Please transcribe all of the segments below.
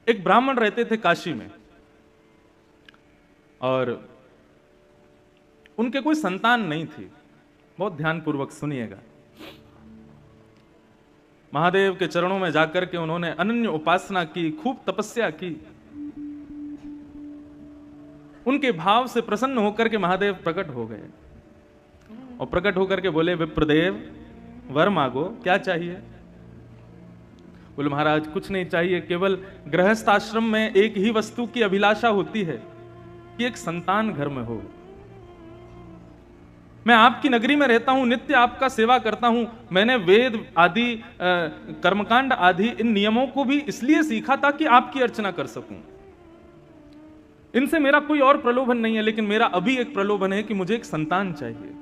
एक ब्राह्मण रहते थे काशी में और उनके कोई संतान नहीं थी। बहुत ध्यानपूर्वक सुनिएगा। महादेव के चरणों में जाकर के उन्होंने अनन्य उपासना की, खूब तपस्या की। उनके भाव से प्रसन्न होकर के महादेव प्रकट हो गए और प्रकट होकर के बोले, विप्रदेव वर मांगो, क्या चाहिए? बोले, महाराज कुछ नहीं चाहिए, केवल गृहस्थ आश्रम में एक ही वस्तु की अभिलाषा होती है कि एक संतान घर में हो। मैं आपकी नगरी में रहता हूं, नित्य आपका सेवा करता हूं। मैंने वेद आदि कर्मकांड आदि इन नियमों को भी इसलिए सीखा था कि आपकी अर्चना कर सकूं। इनसे मेरा कोई और प्रलोभन नहीं है, लेकिन मेरा अभी एक प्रलोभन है कि मुझे एक संतान चाहिए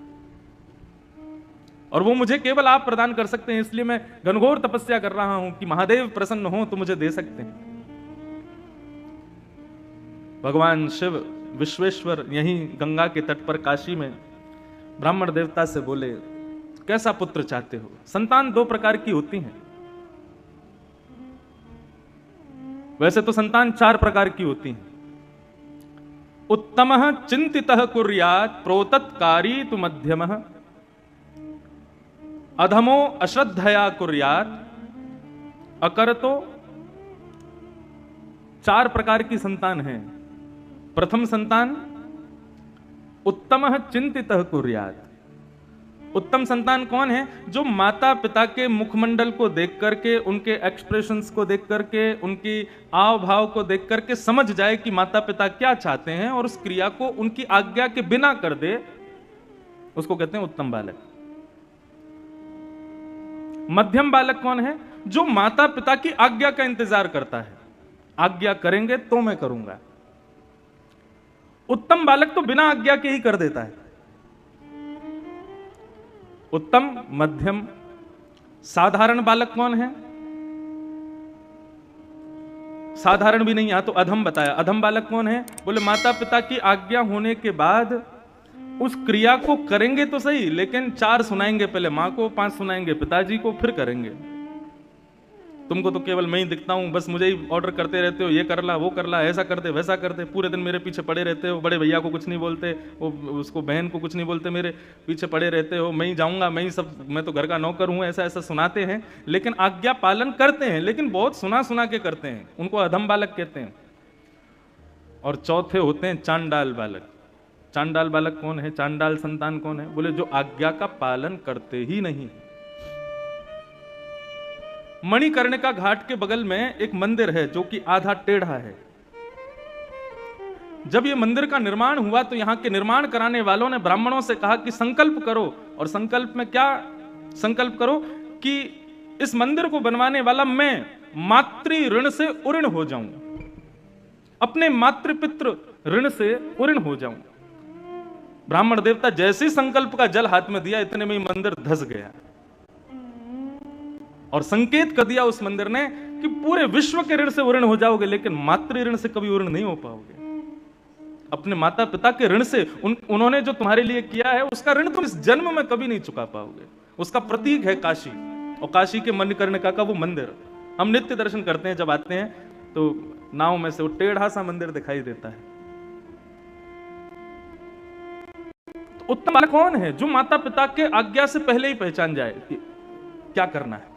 और वो मुझे केवल आप प्रदान कर सकते हैं। इसलिए मैं घनघोर तपस्या कर रहा हूं कि महादेव प्रसन्न हो तो मुझे दे सकते हैं। भगवान शिव विश्वेश्वर यहीं गंगा के तट पर काशी में ब्राह्मण देवता से बोले, कैसा पुत्र चाहते हो? संतान दो प्रकार की होती हैं। वैसे तो संतान चार प्रकार की होती हैं। उत्तमः चिंतितः कुर्यात् प्रोतत्कारी तु मध्यमः, अधमो अश्रद्धया कुर्यात् अकरतो। चार प्रकार की संतान है। प्रथम संतान उत्तमः चिंतितः कुर्यात्। उत्तम संतान कौन है? जो माता पिता के मुखमंडल को देख करके, उनके एक्सप्रेशंस को देख करके, उनकी आव भाव को देख करके समझ जाए कि माता पिता क्या चाहते हैं और उस क्रिया को उनकी आज्ञा के बिना कर दे, उसको कहते हैं उत्तम बालक। मध्यम बालक कौन है? जो माता पिता की आज्ञा का इंतजार करता है, आज्ञा करेंगे तो मैं करूंगा। उत्तम बालक तो बिना आज्ञा के ही कर देता है। उत्तम, मध्यम, साधारण बालक कौन है? साधारण भी नहीं, यहां तो अधम बताया। अधम बालक कौन है? बोले, माता पिता की आज्ञा होने के बाद उस क्रिया को करेंगे तो सही, लेकिन 4 सुनाएंगे, पहले मां को, 5 सुनाएंगे पिताजी को, फिर करेंगे। तुमको तो केवल मैं ही दिखता हूं, बस मुझे ही ऑर्डर करते रहते हो, ये कर ला, वो कर ला, ऐसा कर दे, वैसा कर दे। पूरे दिन मेरे पीछे पड़े रहते हो। बड़े भैया को कुछ नहीं बोलते, वो उसको बहन को कुछ नहीं बोलते, मेरे पीछे पड़े रहते हो। मैं ही जाऊंगा, मैं ही सब, मैं तो घर का नौकर हूं, ऐसा ऐसा सुनाते हैं। लेकिन आज्ञा पालन करते हैं, लेकिन बहुत सुना सुना के करते हैं। उनको अधम बालक कहते हैं। और चौथे होते हैं चांडाल बालक। चांडाल बालक कौन है? चांडाल संतान कौन है? बोले, जो आज्ञा का पालन करते ही नहीं। मणिकर्णिका घाट के बगल में एक मंदिर है जो कि आधा टेढ़ा है। जब ये मंदिर का निर्माण हुआ तो यहां के निर्माण कराने वालों ने ब्राह्मणों से कहा कि संकल्प करो। और संकल्प में क्या संकल्प करो? कि इस मंदिर को बनवाने वाला मैं मातृ ऋण से उऋण हो जाऊं, अपने मातृपितृ ऋण से उऋण हो जाऊं। ब्राह्मण देवता जैसे संकल्प का जल हाथ में दिया, इतने में ही मंदिर धस गया और संकेत कर दिया उस मंदिर ने कि पूरे विश्व के ऋण से उऋण हो जाओगे, लेकिन मातृ ऋण से कभी उऋण नहीं हो पाओगे। अपने माता पिता के ऋण से, उन्होंने जो तुम्हारे लिए किया है उसका ऋण तुम इस जन्म में कभी नहीं चुका पाओगे। उसका प्रतीक है काशी, और काशी के मणिकर्णिका का वो मंदिर हम नित्य दर्शन करते हैं। जब आते हैं तो नाव में से वो टेढ़ा सा मंदिर दिखाई देता है। तो उत्तम बालक कौन है? जो माता पिता के आज्ञा से पहले ही पहचान जाए कि क्या करना है।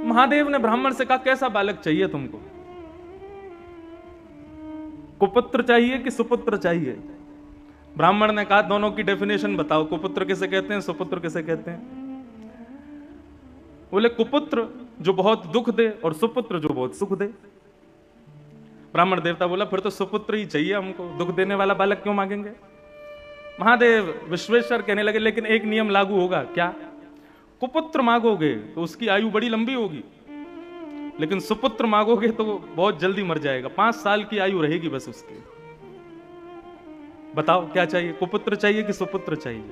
महादेव ने ब्राह्मण से कहा, कैसा बालक चाहिए तुमको? कुपुत्र चाहिए कि सुपुत्र चाहिए? ब्राह्मण ने कहा, दोनों की डेफिनेशन बताओ, कुपुत्र किसे कहते हैं, सुपुत्र किसे कहते हैं? बोले, कुपुत्र जो बहुत दुख दे और सुपुत्र जो बहुत सुख दे। ब्राह्मण देवता बोला, फिर तो सुपुत्र ही चाहिए हमको, दुख देने वाला बालक क्यों मांगेंगे? महादेव विश्वेश्वर कहने लगे, लेकिन एक नियम लागू होगा। क्या? कुपुत्र मांगोगे तो उसकी आयु बड़ी लंबी होगी, लेकिन सुपुत्र मांगोगे तो बहुत जल्दी मर जाएगा। 5 साल की आयु रहेगी बस उसकी। बताओ क्या चाहिए, कुपुत्र चाहिए कि सुपुत्र चाहिए?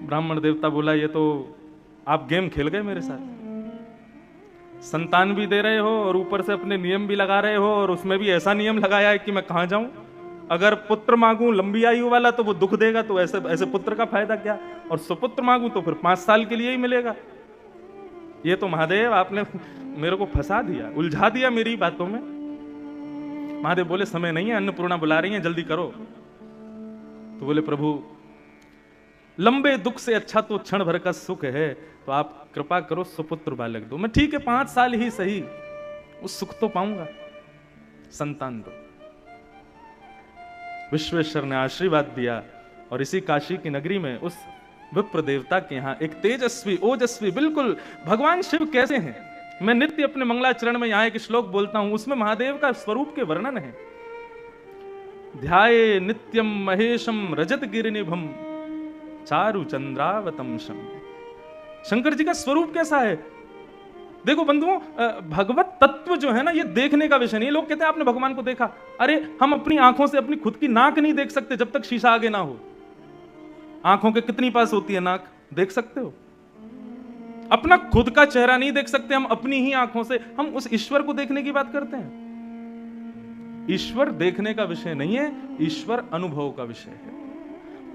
ब्राह्मण देवता बोला, ये तो आप गेम खेल गए मेरे साथ। संतान भी दे रहे हो और ऊपर से अपने नियम भी लगा रहे हो, और उसमें भी ऐसा नियम लगाया है कि मैं कहां जाऊं। अगर पुत्र मांगूं लंबी आयु वाला तो वो दुख देगा, तो ऐसे ऐसे पुत्र का फायदा क्या? और सुपुत्र मांगूं तो फिर 5 साल के लिए ही मिलेगा। ये तो महादेव आपने मेरे को फंसा दिया, उलझा दिया मेरी बातों में। महादेव बोले समय नहीं है, अन्नपूर्णा बुला रही हैं, जल्दी करो। तो बोले प्रभु लंबे दुख से अच्छा तो क्षण भर का सुख है, तो आप कृपा करो सुपुत्र बालक दो। मैं ठीक है 5 साल ही सही, उस सुख तो पाऊंगा, संतान दो। विश्वेश्वर ने आशीर्वाद दिया और इसी काशी की नगरी में उस विप्र देवता के यहां एक तेजस्वी ओजस्वी, बिल्कुल भगवान शिव कैसे हैं, मैं नित्य अपने मंगलाचरण में यहां एक श्लोक बोलता हूं, उसमें महादेव का स्वरूप के वर्णन है। ध्याये नित्यम महेशम रजत गिरिनिभम चारु चंद्रावतंशम। शंकर जी का स्वरूप कैसा है? देखो बंधुओं, भगवत तत्व जो है ना, ये देखने का विषय नहीं। लोग कहते हैं आपने भगवान को देखा, अरे हम अपनी आंखों से अपनी खुद की नाक नहीं देख सकते जब तक शीशा आगे ना हो। आंखों के कितनी पास होती है नाक, देख सकते हो? अपना खुद का चेहरा नहीं देख सकते हम अपनी ही आंखों से, हम उस ईश्वर को देखने की बात करते हैं। ईश्वर देखने का विषय नहीं है, ईश्वर अनुभव का विषय है।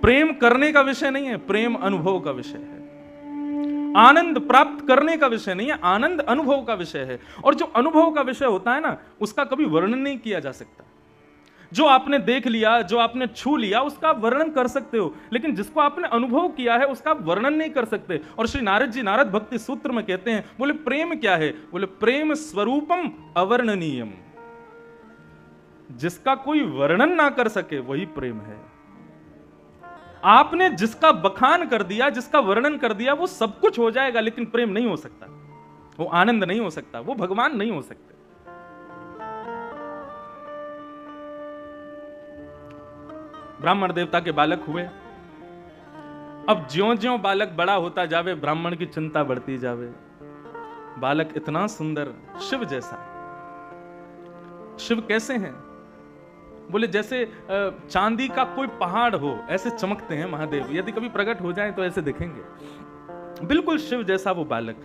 प्रेम करने का विषय नहीं है, प्रेम अनुभव का विषय है। आनंद प्राप्त करने का विषय नहीं है, आनंद अनुभव का विषय है। और जो अनुभव का विषय होता है ना, उसका कभी वर्णन नहीं किया जा सकता। जो आपने देख लिया, जो आपने छू लिया, उसका वर्णन कर सकते हो, लेकिन जिसको आपने अनुभव किया है उसका वर्णन नहीं कर सकते। और श्री नारद जी नारद भक्ति सूत्र में कहते हैं, बोले प्रेम क्या है? बोले प्रेम स्वरूपम अवर्णनीयम। जिसका कोई वर्णन ना कर सके वही प्रेम है। आपने जिसका बखान कर दिया, जिसका वर्णन कर दिया, वो सब कुछ हो जाएगा, लेकिन प्रेम नहीं हो सकता, वो आनंद नहीं हो सकता, वो भगवान नहीं हो सकते। ब्राह्मण देवता के बालक हुए। अब ज्यों-ज्यों बालक बड़ा होता जावे, ब्राह्मण की चिंता बढ़ती जावे। बालक इतना सुंदर, शिव जैसा। शिव कैसे हैं? बोले जैसे चांदी का कोई पहाड़ हो, ऐसे चमकते हैं महादेव। यदि कभी प्रकट हो जाए तो ऐसे दिखेंगे, बिल्कुल शिव जैसा वो बालक।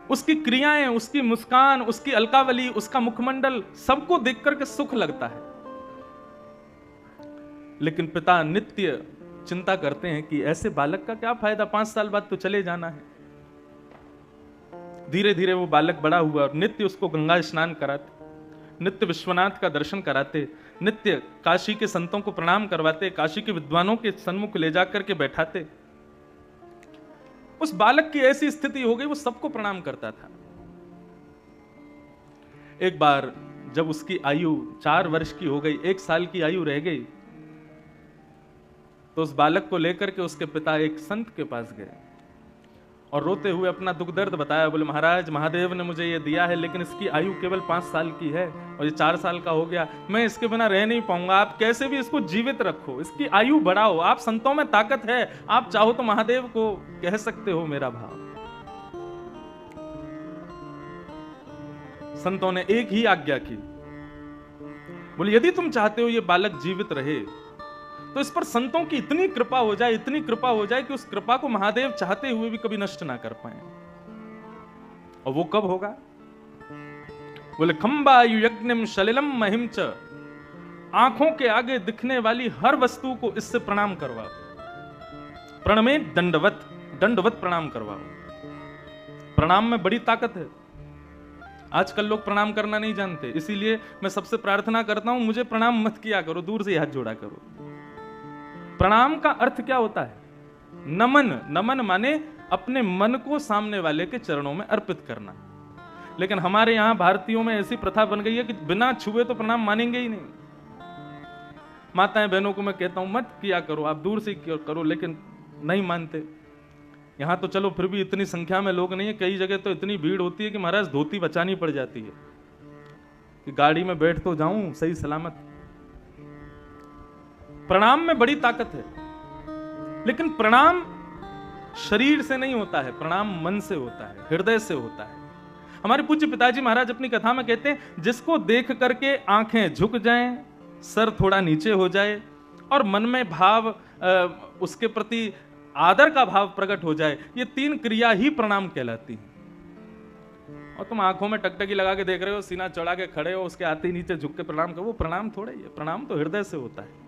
उसकी क्रियाएं, उसकी मुस्कान, उसकी अलकावली, उसका मुखमंडल, सबको देख करके सुख लगता है। लेकिन पिता नित्य चिंता करते हैं कि ऐसे बालक का क्या फायदा, 5 साल बाद तो चले जाना है। धीरे धीरे वो बालक बड़ा हुआ और नित्य उसको गंगा स्नान कराते, नित्य विश्वनाथ का दर्शन कराते, नित्य काशी के संतों को प्रणाम करवाते, काशी के विद्वानों के सन्मुख ले जाकर के बैठाते। उस बालक की ऐसी स्थिति हो गई, वो सबको प्रणाम करता था। एक बार जब उसकी आयु 4 वर्ष की हो गई, 1 साल की आयु रह गई, तो उस बालक को लेकर के उसके पिता एक संत के पास गए और रोते हुए अपना दुख दर्द बताया। बोले महाराज, महादेव ने मुझे ये दिया है, लेकिन इसकी आयु केवल 5 साल की है और ये 4 साल का हो गया, मैं इसके बिना रह नहीं पाऊंगा। आप कैसे भी इसको जीवित रखो, इसकी आयु बढ़ाओ। आप संतों में ताकत है, आप चाहो तो महादेव को कह सकते हो मेरा भाव। संतों ने एक ही आज्ञा की, बोले यदि तुम चाहते हो ये बालक जीवित रहे, तो इस पर संतों की इतनी कृपा हो जाए, इतनी कृपा हो जाए कि उस कृपा को महादेव चाहते हुए भी कभी नष्ट ना कर पाए। और वो कब होगा? बोले खंबायु यज्ञम सलिलम महिम च। आंखों के आगे दिखने वाली हर वस्तु को इससे प्रणाम करवाओ। प्रणमे दंडवत, दंडवत प्रणाम करवाओ। प्रणाम में बड़ी ताकत है। आजकल लोग प्रणाम करना नहीं जानते, इसीलिए मैं सबसे प्रार्थना करता हूं, मुझे प्रणाम मत किया करो, दूर से हाथ जोड़ा करो। प्रणाम का अर्थ क्या होता है? नमन। नमन माने अपने मन को सामने वाले के चरणों में अर्पित करना। लेकिन हमारे यहां भारतीयों में ऐसी प्रथा बन गई है कि बिना छुए तो प्रणाम मानेंगे ही नहीं। माताएं बहनों को मैं कहता हूं मत किया करो, आप दूर से करो, लेकिन नहीं मानते। यहां तो चलो फिर भी इतनी संख्या में लोग नहीं है, कई जगह तो इतनी भीड़ होती है कि महाराज धोती बचानी पड़ जाती है कि गाड़ी में बैठ तो जाऊं सही सलामत। प्रणाम में बड़ी ताकत है, लेकिन प्रणाम शरीर से नहीं होता है, प्रणाम मन से होता है, हृदय से होता है। हमारे पूज्य पिताजी महाराज अपनी कथा में कहते हैं, जिसको देख करके आंखें झुक जाएं, सर थोड़ा नीचे हो जाए और मन में भाव, उसके प्रति आदर का भाव प्रकट हो जाए, ये 3 क्रिया ही प्रणाम कहलाती है। और तुम आंखों में टकटकी लगा के देख रहे हो, सीना चढ़ा के खड़े हो, उसके आते नीचे झुक के प्रणाम करो, वो प्रणाम थोड़ा ही है। प्रणाम तो हृदय से होता है।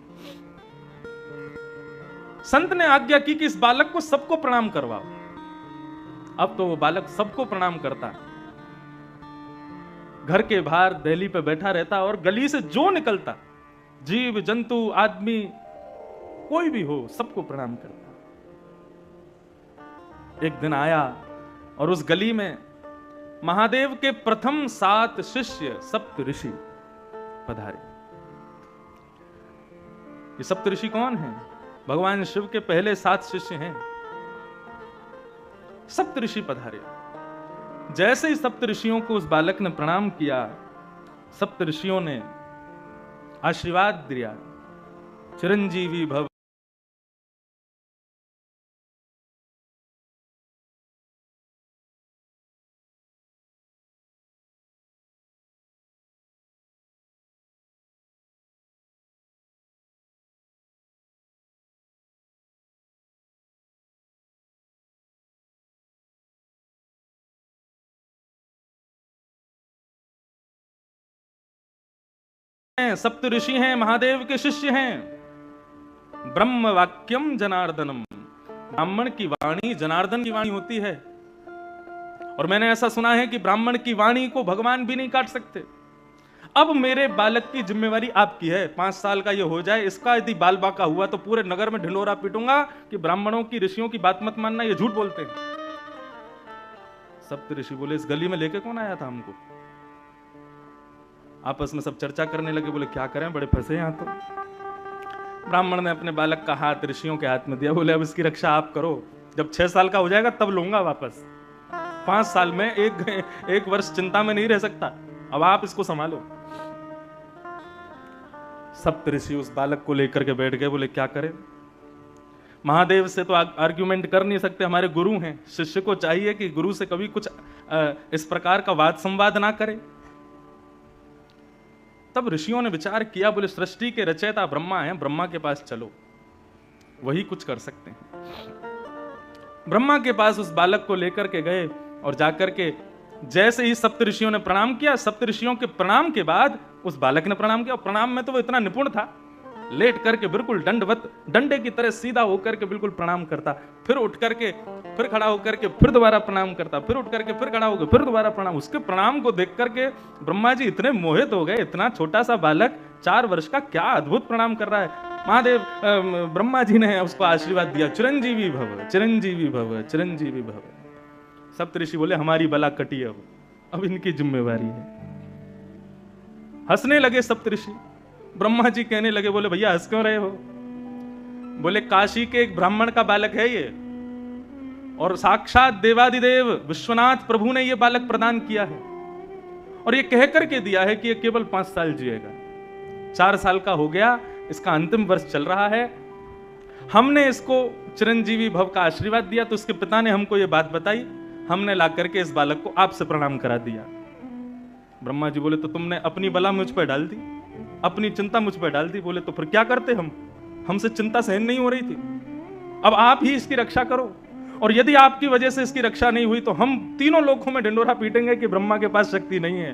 संत ने आज्ञा की कि इस बालक को सबको प्रणाम करवाओ। अब तो वो बालक सबको प्रणाम करता, घर के बाहर दहली पे बैठा रहता और गली से जो निकलता, जीव जंतु आदमी कोई भी हो, सबको प्रणाम करता। एक दिन आया और उस गली में महादेव के प्रथम 7 शिष्य सप्त ऋषि पधारे। ये सप्त ऋषि कौन हैं? भगवान शिव के पहले 7 शिष्य हैं। सप्त ऋषि पधारे। जैसे ही सप्त ऋषियों को उस बालक ने प्रणाम किया, सप्त ऋषियों ने आशीर्वाद दिया, चिरंजीवी भव। सप्त ऋषि हैं, महादेव के शिष्य हैं। ब्रह्म वाक्यम जनार्दनम, ब्राह्मण की वाणी जनार्दन की वाणी होती है। और मैंने ऐसा सुना है कि ब्राह्मण की वाणी को भगवान भी नहीं काट सकते। अब मेरे बालक की जिम्मेवारी आपकी है, 5 साल का ये हो जाए, इसका यदि बाल बाका हुआ तो पूरे नगर में ढिंडोरा पीटूंगा कि ब्राह्मणों की ऋषियों की बात मत मानना, ये झूठ बोलते हैं। सप्त ऋषि बोले, इस गली में लेके कौन आया था हमको? आपस में सब चर्चा करने लगे, बोले क्या करें, बड़े फंसे यहां तो। ब्राह्मण ने अपने बालक का हाथ ऋषियों के हाथ में दिया, बोले अब इसकी रक्षा आप करो, जब 6 साल का हो जाएगा तब लूंगा वापस। 5 साल में एक वर्ष चिंता में नहीं रह सकता, अब आप इसको संभालो। सप्त ऋषि उस बालक को लेकर के बैठ गए, बोले क्या करें, महादेव से तो आर्ग्यूमेंट कर नहीं सकते, हमारे गुरु हैं, शिष्य को चाहिए कि गुरु से कभी कुछ इस प्रकार का वाद संवाद ना करे। तब ऋषियों ने विचार किया, बोले सृष्टि के रचयिता ब्रह्मा हैं, ब्रह्मा के पास चलो, वही कुछ कर सकते हैं। ब्रह्मा के पास उस बालक को लेकर के गए और जाकर के जैसे ही सप्त ऋषियों ने प्रणाम किया, सप्त ऋषियों के प्रणाम के बाद उस बालक ने प्रणाम किया। और प्रणाम में तो वो इतना निपुण था, लेट करके बिल्कुल दंडवत, डंडे की तरह सीधा होकर के बिल्कुल प्रणाम करता, फिर उठ करके फिर खड़ा होकर के फिर दोबारा प्रणाम करता, फिर उठ करके फिर खड़ा होकर फिर दोबारा प्रणाम। उसके प्रणाम को देख करके ब्रह्मा जी इतने मोहित हो गए, इतना छोटा सा बालक 4 वर्ष का क्या अद्भुत प्रणाम कर रहा है। महादेव ब्रह्मा जी ने उसको आशीर्वाद दिया, चिरंजीवी भव, चिरंजीवी भव, चिरंजीवी भव। सप्तऋषि बोले हमारी बला कटी, अब इनकी जिम्मेवारी है। हंसने लगे सप्तऋषि। ब्रह्मा जी कहने लगे, बोले भैया हंस क्यों रहे हो? बोले काशी के एक ब्राह्मण का बालक है ये, और साक्षात देवादिदेव विश्वनाथ प्रभु ने ये बालक प्रदान किया है, और ये कह करके दिया है कि ये केवल 5 साल जिएगा। 4 साल का हो गया, इसका अंतिम वर्ष चल रहा है। हमने इसको चिरंजीवी भव का आशीर्वाद दिया, तो उसके पिता ने हमको ये बात बताई, हमने ला करके इस बालक को आपसे प्रणाम करा दिया। ब्रह्मा जी बोले, तो तुमने अपनी बला मुझ पर डाल दी, अपनी चिंता मुझ पर डाल दी। बोले तो फिर क्या करते हम, हमसे चिंता सहन नहीं हो रही थी, अब आप ही इसकी रक्षा करो, और यदि आपकी वजह से इसकी रक्षा नहीं हुई तो हम तीनों लोकों में ढिंडोरा पीटेंगे कि ब्रह्मा के पास शक्ति नहीं है,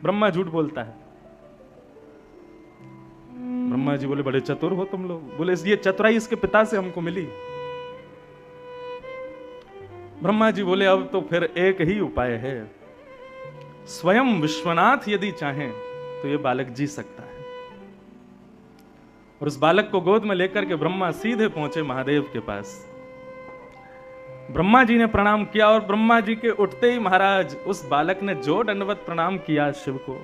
ब्रह्मा झूठ बोलता है। ब्रह्मा जी बोले बड़े चतुर हो तुम लोग। बोले ये चतुराई इसके पिता से हमको मिली। ब्रह्मा जी बोले अब तो फिर एक ही उपाय है, स्वयं विश्वनाथ यदि चाहें तो ये बालक जी सकता है। और उस बालक को गोद में लेकर के ब्रह्मा सीधे पहुंचे महादेव के पास। ब्रह्मा जी ने प्रणाम किया, और ब्रह्मा जी के उठते ही महाराज उस बालक ने जो दंडवत प्रणाम किया शिव को,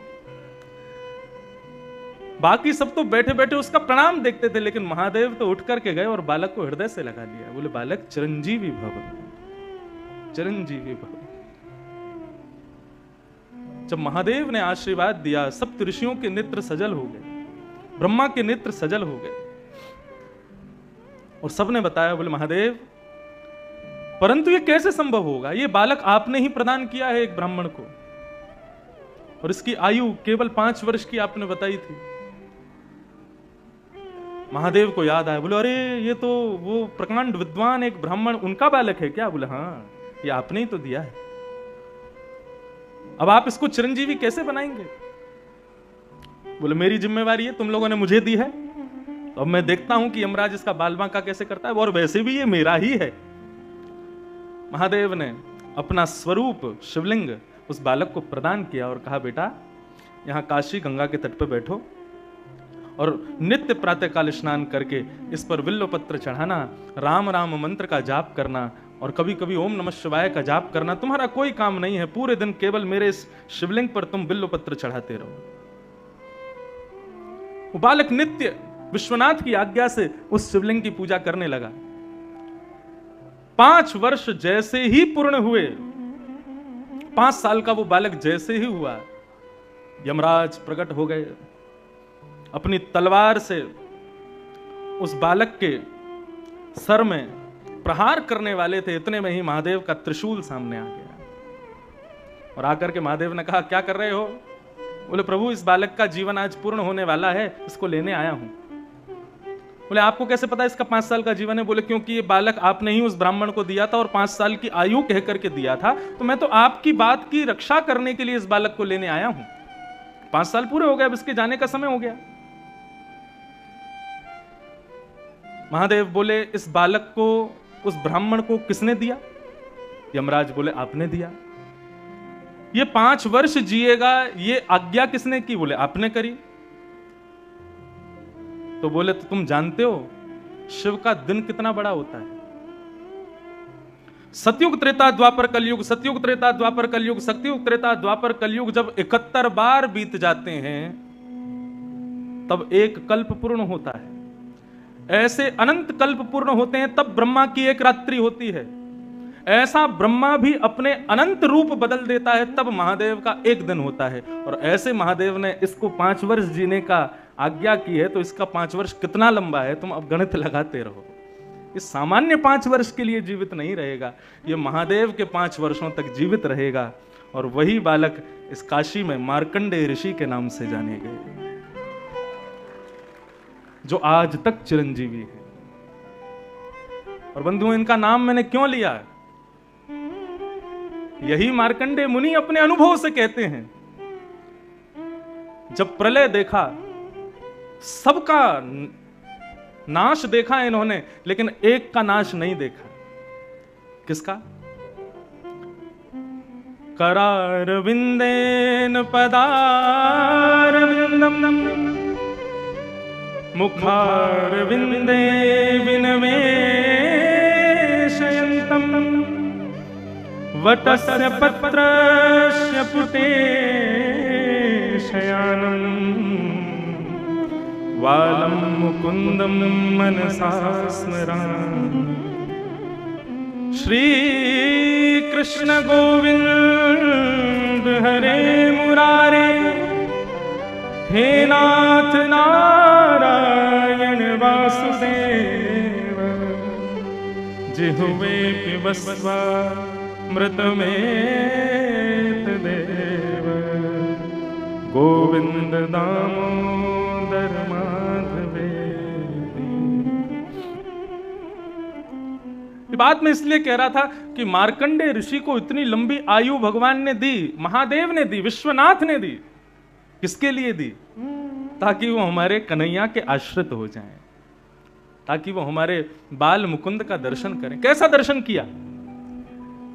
बाकी सब तो बैठे बैठे उसका प्रणाम देखते थे, लेकिन महादेव तो उठ करके गए और बालक को हृदय से लगा लिया। बोले बालक चिरंजीवी भव, चिरंजीवी भव। जब महादेव ने आशीर्वाद दिया, सप्त ऋषियों के नेत्र सजल हो गए, ब्रह्मा के नेत्र सजल हो गए, और सबने बताया, बोले महादेव परंतु ये कैसे संभव होगा, ये बालक आपने ही प्रदान किया है एक ब्राह्मण को, और इसकी आयु केवल 5 वर्ष की आपने बताई थी। महादेव को याद आया, बोले अरे ये तो वो प्रकांड विद्वान एक ब्राह्मण, उनका बालक है क्या? बोले हाँ, ये आपने ही तो दिया है, अब आप इसको चिरंजीवी कैसे बनाएंगे? बोले मेरी जिम्मेवारी है, तुम लोगों ने मुझे दी है, तो अब मैं देखता हूं कि यमराज इसका बाल बांका कैसे करता है, और वैसे भी ये मेरा ही है। महादेव ने अपना स्वरूप शिवलिंग उस बालक को प्रदान किया और कहा, बेटा यहां काशी गंगा के तट पर बैठो और नित्य प्रातःकाल स्नान करके इस पर बिल्व पत्र चढ़ाना, राम राम मंत्र का जाप करना और कभी कभी ओम नमः शिवाय का जाप करना। तुम्हारा कोई काम नहीं है, पूरे दिन केवल मेरे इस शिवलिंग पर तुम बिल्व पत्र चढ़ाते रहो। वो बालक नित्य विश्वनाथ की आज्ञा से उस शिवलिंग की पूजा करने लगा। 5 वर्ष जैसे ही पूर्ण हुए, 5 साल का वो बालक जैसे ही हुआ, यमराज प्रकट हो गए। अपनी तलवार से उस बालक के सर में प्रहार करने वाले थे, इतने में ही महादेव का त्रिशूल सामने आ गया और आकर के महादेव ने कहा, क्या कर रहे हो? बोले, प्रभु इस बालक का जीवन आज पूर्ण होने वाला है, इसको लेने आया हूं। बोले, आपको कैसे पता इसका 5 साल का जीवन है? बोले, क्योंकि ये बालक आपने ही उस ब्राह्मण को दिया था और 5 साल की आयु कह करके दिया था, तो मैं तो आपकी बात की रक्षा करने के लिए इस बालक को लेने आया हूं। 5 साल पूरे हो गए, अब इसके जाने का समय हो गया। महादेव बोले, इस बालक को उस ब्राह्मण को किसने दिया? यमराज बोले, आपने दिया। ये 5 वर्ष जिएगा, ये आज्ञा किसने की? बोले, आपने करी। तो बोले, तो तुम जानते हो शिव का दिन कितना बड़ा होता है? सतयुग त्रेता द्वापर कलयुग, सतयुग त्रेता द्वापर कलयुग, सतयुग त्रेता द्वापर कलयुग जब 71 बार बीत जाते हैं तब एक कल्प पूर्ण होता है। ऐसे अनंत कल्प पूर्ण होते हैं तब ब्रह्मा की एक रात्रि होती है। ऐसा ब्रह्मा भी अपने अनंत रूप बदल देता है तब महादेव का एक दिन होता है। और ऐसे महादेव ने इसको 5 वर्ष जीने का आज्ञा की है, तो इसका 5 वर्ष कितना लंबा है तुम अब गणित लगाते रहो। ये सामान्य 5 वर्ष के लिए जीवित नहीं रहेगा, ये महादेव के 5 वर्षों तक जीवित रहेगा। और वही बालक इस काशी में मार्कंडेय ऋषि के नाम से जाने गए, जो आज तक चिरंजीवी है। और बंधुओं, इनका नाम मैंने क्यों लिया है? यही मार्कंडेय मुनि अपने अनुभव से कहते हैं। जब प्रलय देखा, सबका नाश देखा इन्होंने, लेकिन एक का नाश नहीं देखा। किसका? करारविंदेन पदारविंदम मुखारविंदे विनवेशयन्तम वटस्य पत्रस्य पुटे शयानम् वालं मुकुंदम मनसा स्मरामि। श्री कृष्ण गोविंद हरे मुरारे, हे नाथ नारायण वासुदेव, जिह्वे पिबस्वा मृतमेत देव, गोविंद दामोदर माधवे। बात मैं इसलिए कह रहा था कि मार्कंडेय ऋषि को इतनी लंबी आयु भगवान ने दी, महादेव ने दी, विश्वनाथ ने दी। किसके लिए दी? ताकि वो हमारे कन्हैया के आश्रित हो जाएं, ताकि वो हमारे बाल मुकुंद का दर्शन करें। कैसा दर्शन किया?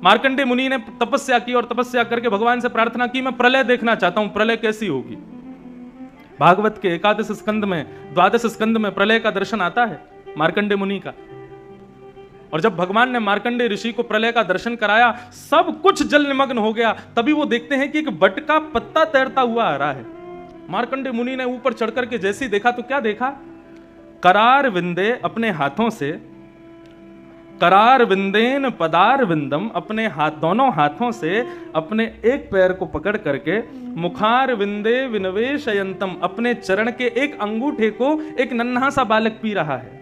मार्कंडेय मुनि ने तपस्या की और तपस्या करके भगवान से प्रार्थना की, मैं प्रलय देखना चाहता हूं, प्रलय कैसी होगी। भागवत के 11 स्कंद में, 12 स्कंद में प्रलय का दर्शन आता है मार्कंडेय मुनि का। और जब भगवान ने मार्कंडेय ऋषि को प्रलय का दर्शन कराया, सब कुछ जल निमग्न हो गया। तभी वो देखते हैं कि एक बट का पत्ता तैरता हुआ आ रहा है। मार्कंडेय मुनि ने ऊपर चढ़ करके जैसे ही देखा तो क्या देखा? करार विंदे, अपने हाथों से, करार विंदेन पदार विंदम, अपने हाथ, दोनों हाथों से अपने एक पैर को पकड़ करके, मुखार विंदे विनवेशयंतम, अपने चरण के एक अंगूठे को एक नन्हा सा बालक पी रहा है।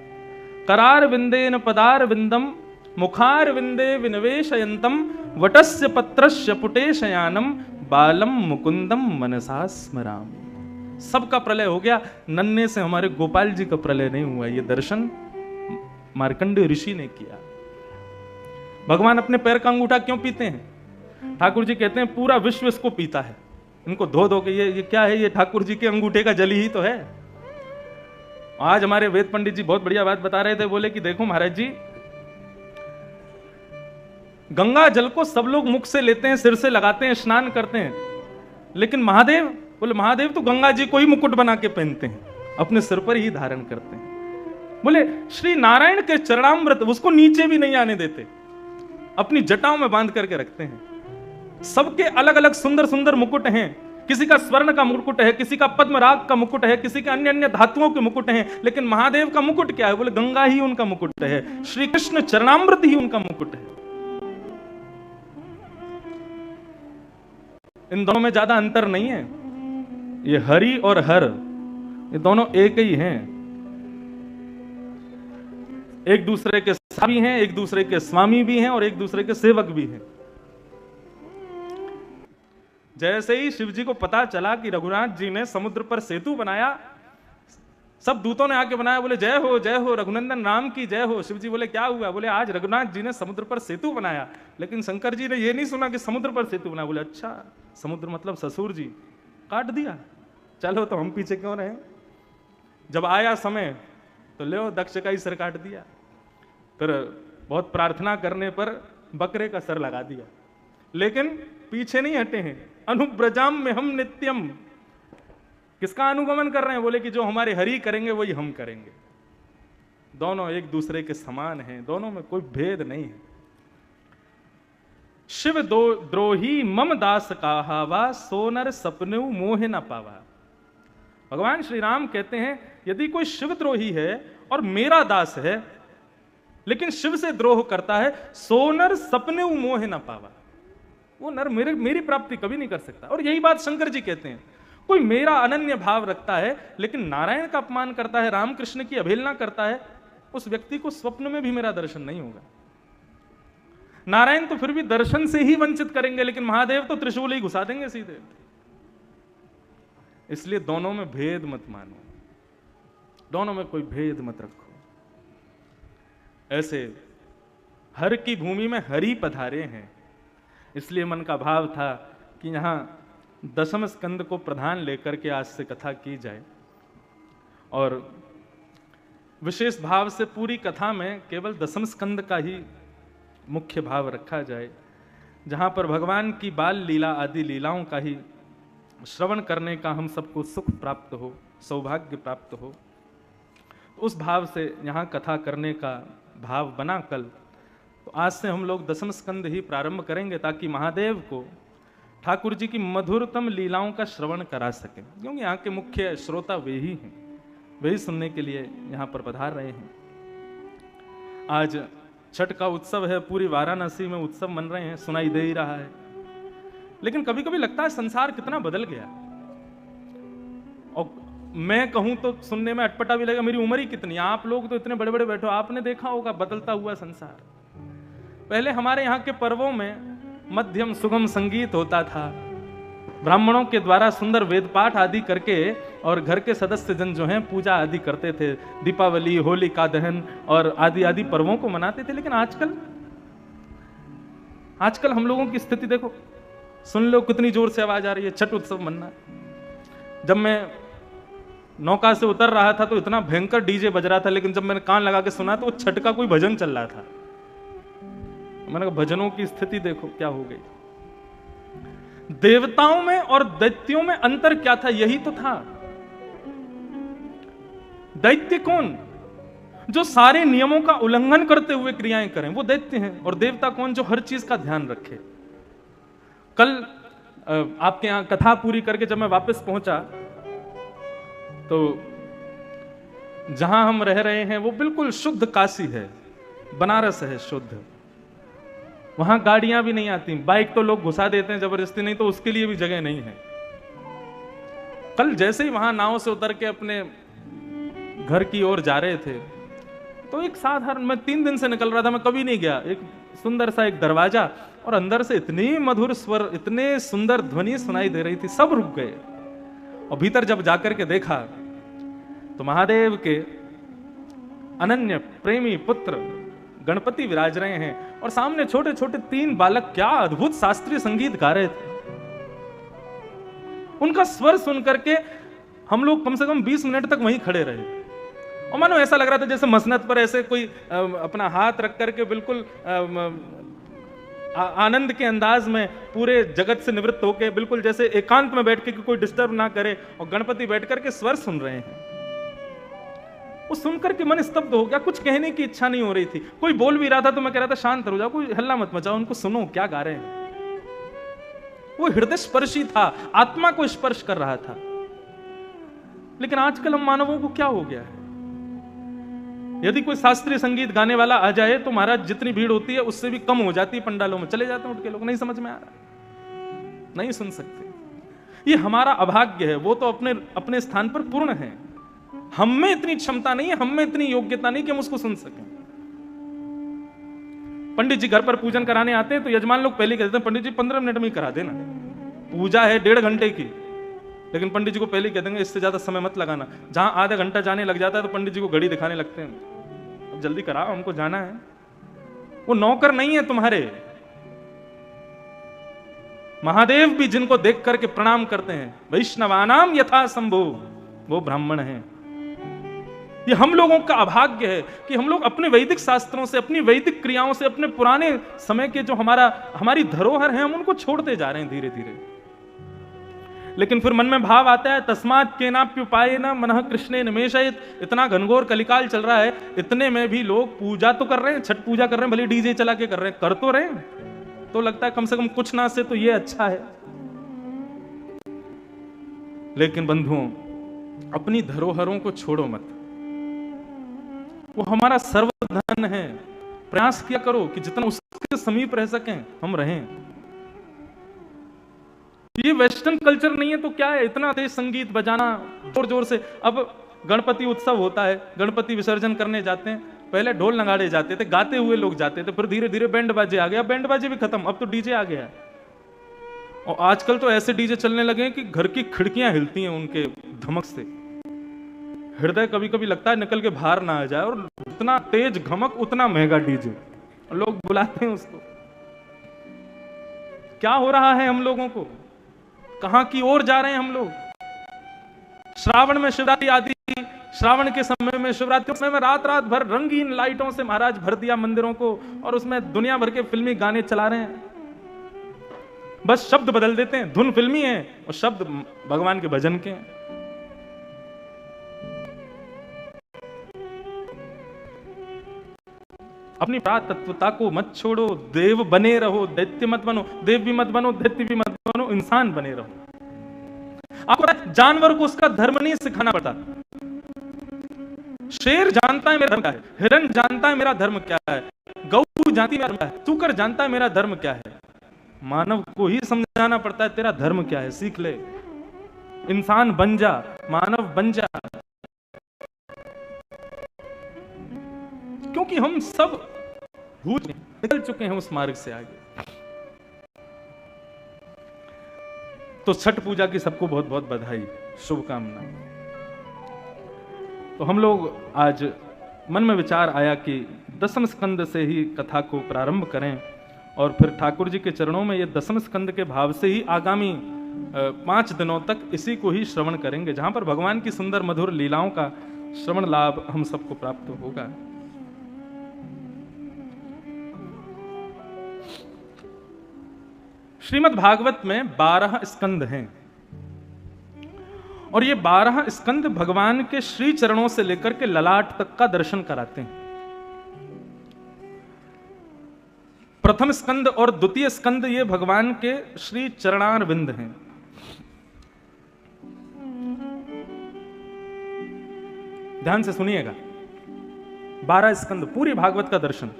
करार विंदेन पदार विंदम मुखार विंदे विनवेशयंतम वटस्य पत्रस्य पुटे शयानम बालम मुकुंदम मनसा स्मरामि। सबका प्रलय हो गया, नन्हे से हमारे गोपाल जी का प्रलय नहीं हुआ। ये दर्शन मार्कंडेय ऋषि ने किया। भगवान अपने पैर का अंगूठा क्यों पीते हैं? ठाकुर जी कहते हैं पूरा विश्व इसको पीता है। इनको धो धो के ये क्या है? ये ठाकुर जी के अंगूठे का जल ही तो है। आज हमारे वेद पंडित जी बहुत बढ़िया बात बता रहे थे। बोले कि देखो महाराज जी, गंगा जल को सब लोग मुख से लेते हैं, सिर से लगाते हैं, स्नान करते हैं, लेकिन महादेव, बोले महादेव तो गंगा जी को ही मुकुट बना के पहनते हैं, अपने सिर पर ही धारण करते हैं। बोले श्री नारायण के चरणामृत उसको नीचे भी नहीं आने देते, अपनी जटाओं में बांध करके रखते हैं। सबके अलग अलग सुंदर सुंदर मुकुट हैं, किसी का स्वर्ण का मुकुट है, किसी का पद्मराग का मुकुट है, किसी के अन्य अन्य धातुओं के मुकुट हैं, लेकिन महादेव का मुकुट क्या है? बोले गंगा ही उनका मुकुट है, श्री कृष्ण चरणामृत ही उनका मुकुट है। इन दोनों में ज्यादा अंतर नहीं है, ये हरि और हर, ये दोनों एक ही हैं, एक दूसरे के साथी हैं, एक दूसरे के स्वामी भी हैं और एक दूसरे के सेवक भी हैं। जैसे ही शिव जी को पता चला कि रघुनाथ जी ने समुद्र पर सेतु बनाया, सब दूतों ने आके बनाया, बोले जय हो रघुनंदन राम की जय हो। शिव जी बोले क्या हुआ? बोले आज रघुनाथ जी ने समुद्र पर सेतु बनाया। लेकिन शंकर जी ने ये नहीं सुना कि समुद्र पर सेतु बनाया। बोले अच्छा, समुद्र मतलब ससुर जी, काट दिया, चलो तो हम पीछे क्यों रहे। जब आया समय तो ले दक्ष का ही सर काट दिया, फिर बहुत प्रार्थना करने पर बकरे का सर लगा दिया, लेकिन पीछे नहीं हटे हैं। अनुब्रजाम में हम नित्यम, किसका अनुगमन कर रहे हैं? बोले कि जो हमारे हरि करेंगे वही हम करेंगे। दोनों एक दूसरे के समान हैं, दोनों में कोई भेद नहीं है। शिव दो द्रोही मम दास कहावा, सोनर सपनु मोह न पावा। भगवान श्री राम कहते हैं यदि कोई शिव द्रोही है और मेरा दास है, लेकिन शिव से द्रोह करता है, सोनर सपने मोह न पावा, वो नर मेरी प्राप्ति कभी नहीं कर सकता। और यही बात शंकर जी कहते हैं, कोई मेरा अनन्य भाव रखता है लेकिन नारायण का अपमान करता है, रामकृष्ण की अवहेलना करता है, उस व्यक्ति को स्वप्न में भी मेरा दर्शन नहीं होगा। नारायण तो फिर भी दर्शन से ही वंचित करेंगे, लेकिन महादेव तो त्रिशूल ही घुसा देंगे सीधे। इसलिए दोनों में भेद मत मानो, दोनों में कोई भेद मत रखो। ऐसे हर की भूमि में हरि पधारे हैं, इसलिए मन का भाव था कि यहां दशम स्कंद को प्रधान लेकर के आज से कथा की जाए, और विशेष भाव से पूरी कथा में केवल दशम स्कंद का ही मुख्य भाव रखा जाए, जहां पर भगवान की बाल लीला आदि लीलाओं का ही श्रवण करने का हम सबको सुख प्राप्त हो, सौभाग्य प्राप्त हो। उस भाव से यहाँ कथा करने का भाव बना कल, तो आज से हम लोग दशम स्कंद ही प्रारंभ करेंगे, ताकि महादेव को ठाकुर जी की मधुरतम लीलाओं का श्रवण करा सकें, क्योंकि यहाँ के मुख्य श्रोता वे ही हैं, वे ही सुनने के लिए यहाँ पर पधार रहे हैं। आज छठ का उत्सव है, पूरी वाराणसी में उत्सव मन रहे हैं, सुनाई दे ही रहा है। लेकिन कभी कभी लगता है संसार कितना बदल गया, और मैं कहूं तो सुनने में अटपटा भी लगेगा, मेरी उम्र ही कितनी, आप लोग तो इतने बड़े बड़े बैठो, आपने देखा होगा बदलता हुआ संसार। पहले हमारे यहाँ के पर्वों में मध्यम सुगम संगीत होता था, ब्राह्मणों के द्वारा सुंदर वेद पाठ आदि करके, और घर के सदस्य जन जो हैं पूजा आदि करते थे, दीपावली, होलिका दहन और आदि आदि पर्वों को मनाते थे। लेकिन आजकल हम लोगों की स्थिति देखो, सुन लो कितनी जोर से आवाज आ रही है, छठ उत्सव मनना। जब मैं नौका से उतर रहा था तो इतना भयंकर डीजे बज रहा था, लेकिन जब मैंने कान लगा के सुना तो वो छठ का कोई भजन चल रहा था। मैंने कहा भजनों की स्थिति देखो क्या हो गई। देवताओं में और दैत्यों में अंतर क्या था? यही तो था। दैत्य कौन? जो सारे नियमों का उल्लंघन करते हुए क्रियाएं करें, वो दैत्य हैं। और देवता कौन? जो हर चीज का ध्यान रखे। कल आपके यहां कथा पूरी करके जब मैं वापस पहुंचा, तो जहां हम रह रहे हैं वो बिल्कुल शुद्ध काशी है, बनारस है शुद्ध। वहां गाड़ियां भी नहीं आती, बाइक तो लोग घुसा देते हैं जबरदस्ती, नहीं तो उसके लिए भी जगह नहीं है। कल जैसे ही वहां नाव से उतर के अपने घर की ओर जा रहे थे, तो एक साधारण, मैं 3 दिन से निकल रहा था, मैं कभी नहीं गया, एक सुंदर सा एक दरवाजा, और अंदर से इतनी मधुर स्वर, इतने सुंदर ध्वनि सुनाई दे रही थी, सब रुक गए। और भीतर जब जाकर के देखा तो महादेव के अनन्य प्रेमी पुत्र गणपति विराज रहे हैं, और सामने छोटे छोटे 3 बालक क्या अद्भुत शास्त्रीय संगीत गा रहे थे। उनका स्वर सुन करके हम लोग कम से कम 20 मिनट तक वहीं खड़े रहे, और मानो ऐसा लग रहा था जैसे मसनद पर ऐसे कोई अपना हाथ रख करके बिल्कुल आनंद के अंदाज में पूरे जगत से निवृत्त होकर, बिल्कुल जैसे एकांत में बैठ के कि कोई डिस्टर्ब ना करे, और गणपति बैठ करके स्वर सुन रहे हैं। वो सुनकर के मन स्तब्ध हो गया, कुछ कहने की इच्छा नहीं हो रही थी। कोई बोल भी रहा था तो मैं कह रहा था शांत हो जाओ, कोई हल्ला मत मचाओ, उनको सुनो क्या गा रहे हैं। वो हृदय स्पर्शी था, आत्मा को स्पर्श कर रहा था। लेकिन आजकल हम मानवों को क्या हो गया है, यदि कोई शास्त्रीय संगीत गाने वाला आ जाए तो महाराज जितनी भीड़ होती है उससे भी कम हो जाती है, पंडालों में चले जाते हैं उठ के लोग, नहीं समझ में आ रहा, नहीं सुन सकते। ये हमारा अभाग्य है। वो तो अपने अपने स्थान पर पूर्ण है, हम में इतनी क्षमता नहीं है, हम में इतनी योग्यता नहीं कि हम उसको सुन सकें। पंडित जी घर पर पूजन कराने आते हैं तो यजमान लोग पहले कहते हैं पंडित जी 15 मिनट में ही करा देना, पूजा है 1.5 घंटे की। लेकिन पंडित जी को पहले कह देंगे इससे ज्यादा समय मत लगाना। जहां आधा घंटा जाने लग जाता है तो पंडित जी को घड़ी दिखाने लगते हैं, अब जल्दी कराओ हमको जाना है। वो नौकर नहीं है तुम्हारे। महादेव भी जिनको देख करके प्रणाम करते हैं, वैष्णवानाम यथा शंभु, वो ब्राह्मण है। ये हम लोगों का अभाग्य है कि हम लोग अपने वैदिक शास्त्रों से, अपनी वैदिक क्रियाओं से, अपने पुराने समय के जो हमारी धरोहर है, हम उनको छोड़ते जा रहे हैं धीरे धीरे। लेकिन फिर मन में भाव आता है तस्मात् केनाप्युपाय न मनः कृष्णे निमेषयित। इतना घनघोर कलिकाल चल रहा है, इतने में भी लोग पूजा तो कर रहे हैं, छठ पूजा कर रहे हैं, भले डीजे चला के कर रहे हैं, कर तो रहे हैं। तो लगता है कम से कम कुछ ना से तो ये अच्छा है। लेकिन बंधुओं, अपनी धरोहरों को छोड़ो मत, वो हमारा सर्वधन है। प्रयास किया करो कि जितना उसके समीप रह सकें हम रहें। ये वेस्टर्न कल्चर नहीं है तो क्या है, इतना तेज संगीत बजाना जोर जोर से। अब गणपति उत्सव होता है, गणपति विसर्जन करने जाते हैं, पहले ढोल नगाड़े जाते थे, गाते हुए लोग जाते थे, फिर धीरे धीरे बैंड बाजे आ गया, बैंड बाजे भी खत्म, अब तो डीजे आ गया। और आजकल तो ऐसे डीजे चलने लगे हैं कि घर की खिड़कियां हिलती हैं उनके धमक से। हृदय कभी कभी लगता है निकल के बाहर ना आ जाए, और इतना तेज घमक उतना महंगा डीजे, लोग बुलाते हैं उसको। क्या हो रहा है हम लोगों को, कहां की ओर जा रहे हैं हम लोग। श्रावण में शिवरात्रि आदि, श्रावण के समय में, शिवरात्रि के समय में रात रात भर रंगीन लाइटों से महाराज भर दिया मंदिरों को, और उसमें दुनिया भर के फिल्मी गाने चला रहे हैं। बस शब्द बदल देते हैं, धुन फिल्मी है और शब्द भगवान के भजन के हैं। अपनी तत्वता को मत छोड़ो, देव बने रहो, दैत्य मत बनो। देव भी मत बनो, दैत्य भी मत बनो, इंसान बने रहो। आपको जानवर को उसका धर्म नहीं सिखाना पड़ता। शेर जानता है मेरा धर्म क्या है, हिरण जानता है मेरा धर्म क्या है, गौ जानती है मेरा धर्म क्या है, सूकर जानता है मेरा धर्म क्या है। मानव को ही समझाना पड़ता है तेरा धर्म क्या है, सीख ले, इंसान बन जा, मानव बन जा। क्योंकि हम सब भूल निकल चुके हैं उस मार्ग से आगे। तो छठ पूजा की सबको बहुत बहुत बधाई, शुभकामनाएं। तो हम लोग आज मन में विचार आया कि 10वें स्कंद से ही कथा को प्रारंभ करें, और फिर ठाकुर जी के चरणों में ये 10वें स्कंद के भाव से ही आगामी 5 दिनों तक इसी को ही श्रवण करेंगे, जहां पर भगवान की सुंदर मधुर लीलाओं का श्रवण लाभ हम सबको प्राप्त होगा। श्रीमद् भागवत में 12 स्कंद हैं, और ये 12 स्कंद भगवान के श्री चरणों से लेकर के ललाट तक का दर्शन कराते हैं। प्रथम स्कंद और द्वितीय स्कंद ये भगवान के श्री चरणारविंद हैं। ध्यान से सुनिएगा, 12 स्कंद पूरी भागवत का दर्शन।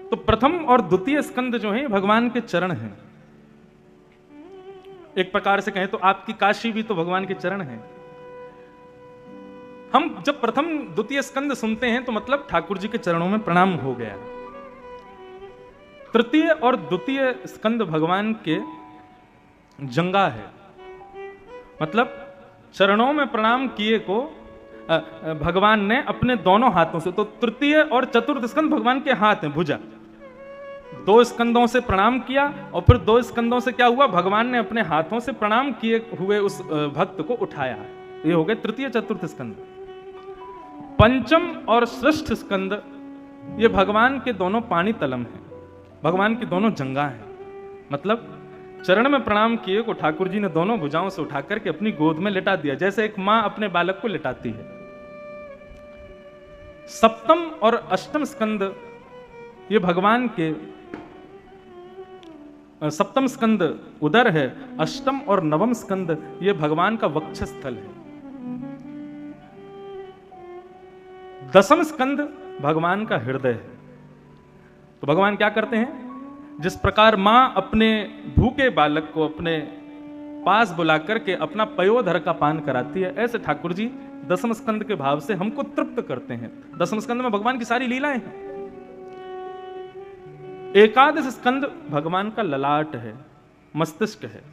तो प्रथम और द्वितीय स्कंद जो है भगवान के चरण हैं। एक प्रकार से कहें तो आपकी काशी भी तो भगवान के चरण हैं। हम जब प्रथम द्वितीय स्कंद सुनते हैं तो मतलब ठाकुर जी के चरणों में प्रणाम हो गया। तृतीय और द्वितीय स्कंद भगवान के जंगा है, मतलब चरणों में प्रणाम किए को भगवान ने अपने दोनों हाथों से, तो तृतीय और चतुर्थ स्कंद भगवान के हाथ हैं, भुजा। 2 स्कंदों से प्रणाम किया, और फिर 2 स्कंदों से क्या हुआ, भगवान ने अपने हाथों से प्रणाम किए हुए उस भक्त को उठाया। ये हो गए तृतीय चतुर्थ स्कंद। पंचम और षष्ठ स्कंद ये भगवान के दोनों पानी तलम हैं। भगवान की दोनों जंगा हैं। मतलब चरण में प्रणाम किए को ठाकुर जी ने दोनों भुजाओं से उठा करके अपनी गोद में लिटा दिया, जैसे एक मां अपने बालक को लिटाती है। सप्तम और अष्टम स्कंद ये भगवान के, सप्तम स्कंद उदर है, अष्टम और नवम स्कंद ये भगवान का वक्षस्थल है, दसम स्कंद भगवान का हृदय है। तो भगवान क्या करते हैं, जिस प्रकार मां अपने भूखे बालक को अपने पास बुला करके अपना पयोधर का पान कराती है, ऐसे ठाकुर जी दसम स्कंद के भाव से हमको तृप्त करते हैं। दसम स्कंद में भगवान की सारी लीलाएं हैं। एकादश स्कंद भगवान का ललाट है, मस्तिष्क है।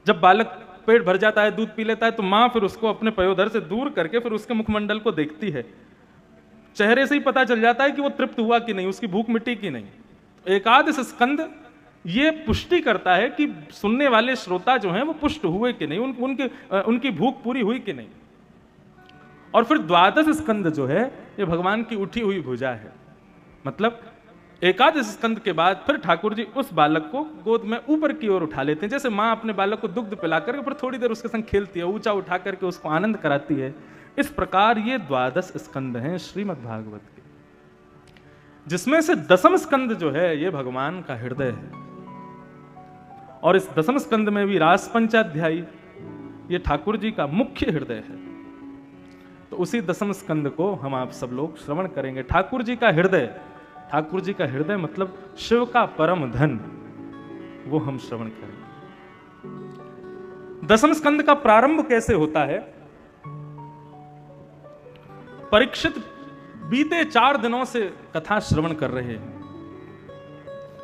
जब बालक पेट भर जाता है, दूध पी लेता है, तो मां फिर उसको अपने पयोधर से दूर करके फिर उसके मुखमंडल को देखती है। चेहरे से ही पता चल जाता है कि वो तृप्त हुआ कि नहीं, उसकी भूख मिटी कि नहीं। एकादश स्कंद ये पुष्टि करता है कि सुनने वाले श्रोता जो हैं वो पुष्ट हुए कि नहीं, उनकी भूख पूरी हुई कि नहीं। और फिर द्वादश स्कंद जो है ये भगवान की उठी हुई भुजा है। मतलब एकादश स्कंद के बाद फिर ठाकुर जी उस बालक को गोद में ऊपर की ओर उठा लेते हैं, जैसे मां अपने बालक को दुग्ध पिला करके फिर थोड़ी देर उसके संग खेलती है, ऊंचा उठा करके उसको आनंद कराती है। इस प्रकार ये द्वादश स्कंद हैं श्रीमद् भागवत के, जिसमें से दसम स्कंद जो है ये भगवान का हृदय है। और इस दसम स्कंद में भी रास पंचाध्यायी ये ठाकुर जी का मुख्य हृदय है। तो उसी दसम स्कंद को हम आप सब लोग श्रवण करेंगे। ठाकुर जी का हृदय, ठाकुर जी का हृदय मतलब शिव का परम धन, वो हम श्रवण करेंगे। दसम स्कंद का प्रारंभ कैसे होता है? परीक्षित बीते 4 दिनों से कथा श्रवण कर रहे हैं।